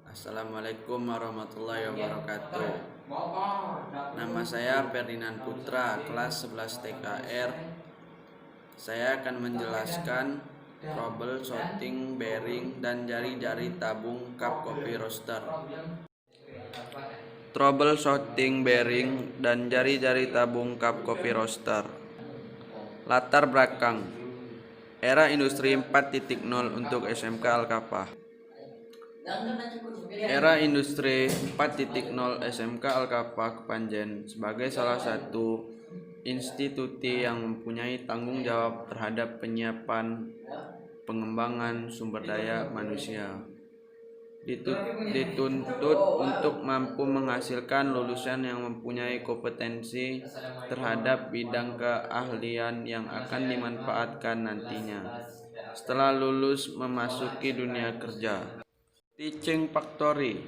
Assalamualaikum warahmatullahi wabarakatuh. Nama saya Ferdinand Putra, kelas 11 TKR. Saya akan menjelaskan troubleshooting bearing dan jari-jari tabung cup coffee roaster. Troubleshooting bearing dan jari-jari tabung cup coffee roaster. Latar belakang era industri 4.0 untuk SMK Al-Kafah. Era industri 4.0 SMK Al-Kafah Kepanjen sebagai salah satu institusi yang mempunyai tanggung jawab terhadap penyiapan pengembangan sumber daya manusia. Dituntut untuk mampu menghasilkan lulusan yang mempunyai kompetensi terhadap bidang keahlian yang akan dimanfaatkan nantinya setelah lulus memasuki dunia kerja. Teaching Factory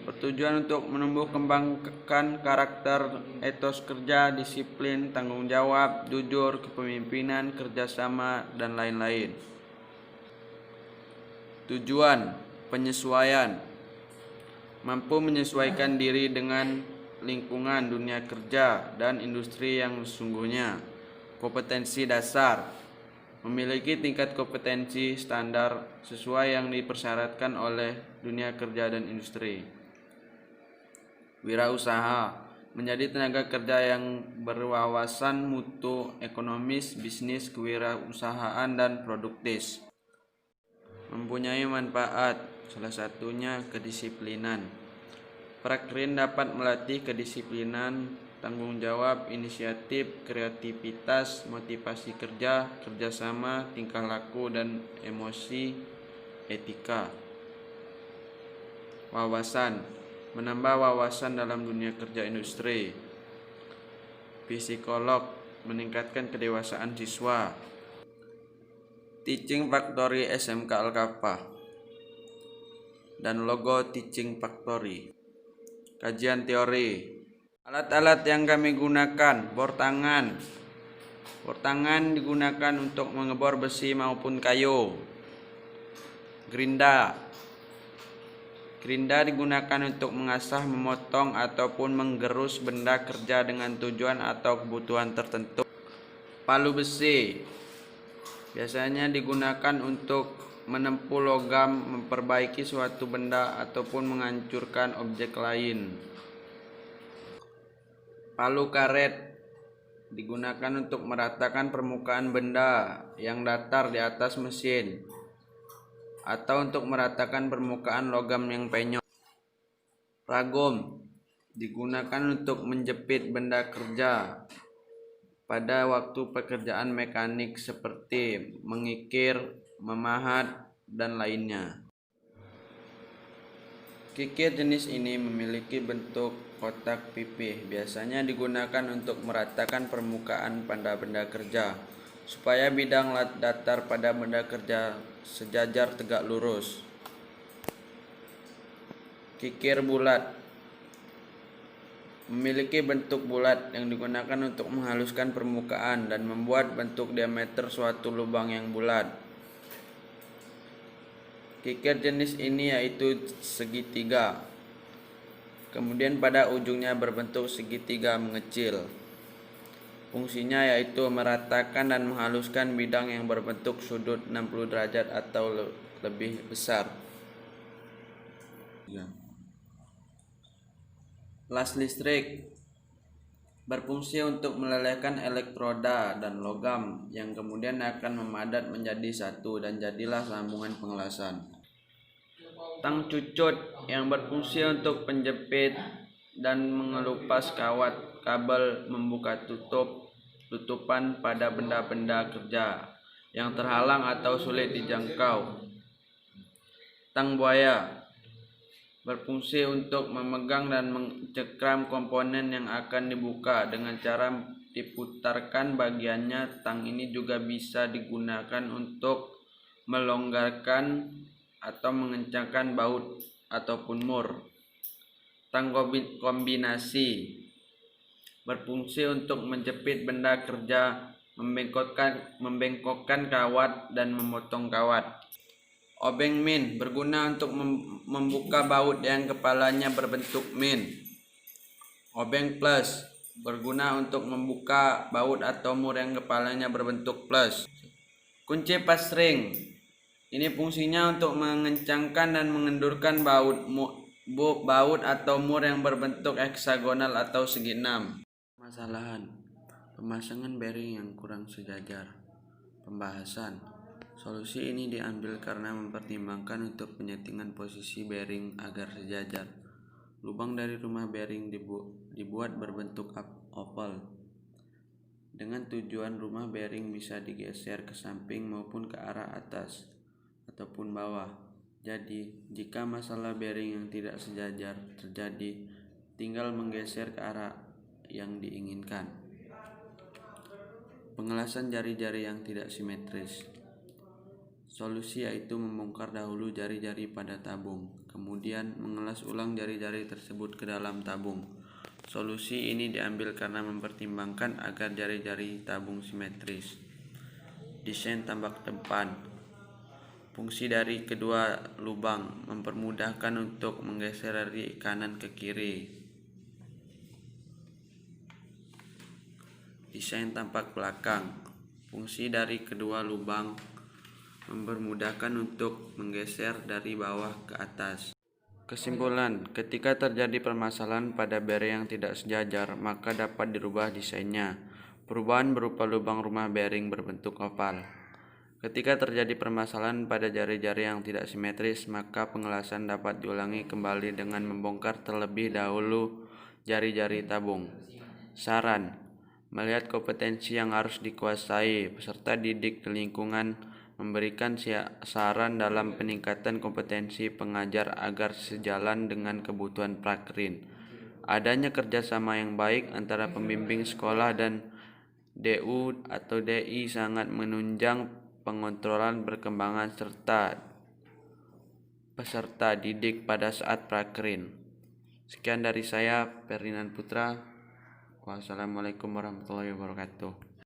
bertujuan untuk menumbuh kembangkan karakter, etos kerja, disiplin, tanggung jawab, jujur, kepemimpinan, kerjasama, dan lain-lain. Tujuan penyesuaian mampu menyesuaikan diri dengan lingkungan dunia kerja dan industri yang sesungguhnya. Kompetensi dasar memiliki tingkat kompetensi standar sesuai yang dipersyaratkan oleh dunia kerja dan industri. Wirausaha menjadi tenaga kerja yang berwawasan mutu, ekonomis, bisnis, kewirausahaan, dan produktif. Mempunyai manfaat, salah satunya kedisiplinan. Prakrin dapat melatih kedisiplinan, tanggung jawab, inisiatif, kreativitas, motivasi kerja, kerjasama, tingkah laku, dan emosi, etika. Wawasan menambah wawasan dalam dunia kerja industri. Psikolog meningkatkan kedewasaan siswa. Teaching Factory SMK Al-Kafah dan logo Teaching Factory. Kajian teori. Alat-alat yang kami gunakan, bor tangan. Bor tangan digunakan untuk mengebor besi maupun kayu. Gerinda. Gerinda digunakan untuk mengasah, memotong, ataupun menggerus benda kerja dengan tujuan atau kebutuhan tertentu. Palu besi biasanya digunakan untuk menempuh logam, memperbaiki suatu benda, ataupun menghancurkan objek lain. Palu karet digunakan untuk meratakan permukaan benda yang datar di atas mesin atau untuk meratakan permukaan logam yang penyok. Ragom digunakan untuk menjepit benda kerja pada waktu pekerjaan mekanik seperti mengikir, memahat, dan lainnya. Kikir jenis ini memiliki bentuk kotak pipih, biasanya digunakan untuk meratakan permukaan pada benda kerja, supaya bidang datar pada benda kerja sejajar tegak lurus. Kikir bulat memiliki bentuk bulat yang digunakan untuk menghaluskan permukaan dan membuat bentuk diameter suatu lubang yang bulat. Kikir jenis ini yaitu segitiga, kemudian pada ujungnya berbentuk segitiga mengecil. Fungsinya yaitu meratakan dan menghaluskan bidang yang berbentuk sudut 60 derajat atau lebih besar. Las listrik berfungsi untuk melelehkan elektroda dan logam yang kemudian akan memadat menjadi satu dan jadilah sambungan pengelasan. Tang cucut yang berfungsi untuk penjepit dan mengelupas kawat kabel, membuka tutupan pada benda-benda kerja yang terhalang atau sulit dijangkau. Tang buaya berfungsi untuk memegang dan mencekram komponen yang akan dibuka dengan cara diputarkan bagiannya. Tang ini juga bisa digunakan untuk melonggarkan atau mengencangkan baut ataupun mur. Tang kombinasi berfungsi untuk menjepit benda kerja, membengkokkan kawat, dan memotong kawat. Obeng min berguna untuk membuka baut yang kepalanya berbentuk min. Obeng plus berguna untuk membuka baut atau mur yang kepalanya berbentuk plus. Kunci pasring ini fungsinya untuk mengencangkan dan mengendurkan baut atau mur yang berbentuk heksagonal atau segi enam. Masalahan pemasangan bearing yang kurang sejajar. Pembahasan. Solusi ini diambil karena mempertimbangkan untuk penyetingan posisi bearing agar sejajar. Lubang dari rumah bearing dibuat berbentuk oval dengan tujuan rumah bearing bisa digeser ke samping maupun ke arah atas ataupun bawah. Jadi, jika masalah bearing yang tidak sejajar terjadi, tinggal menggeser ke arah yang diinginkan. Pengelasan jari-jari yang tidak simetris. Solusi yaitu membongkar dahulu jari-jari pada tabung, kemudian mengelas ulang jari-jari tersebut ke dalam tabung. Solusi ini diambil karena mempertimbangkan agar jari-jari tabung simetris. Desain tambak depan. Fungsi dari kedua lubang mempermudahkan untuk menggeser dari kanan ke kiri. Desain tampak belakang. Fungsi dari kedua lubang mempermudahkan untuk menggeser dari bawah ke atas. Kesimpulan, ketika terjadi permasalahan pada bearing yang tidak sejajar, maka dapat dirubah desainnya. Perubahan berupa lubang rumah bearing berbentuk oval. Ketika terjadi permasalahan pada jari-jari yang tidak simetris, maka pengelasan dapat diulangi kembali dengan membongkar terlebih dahulu jari-jari tabung. Saran, melihat kompetensi yang harus dikuasai, peserta didik di lingkungan memberikan saran dalam peningkatan kompetensi pengajar agar sejalan dengan kebutuhan prakrin. Adanya kerjasama yang baik antara pembimbing sekolah dan DU atau DI sangat menunjang pengontrolan perkembangan serta peserta didik pada saat prakrin. Sekian dari saya, Ferdinand Putra. Wassalamualaikum warahmatullahi wabarakatuh.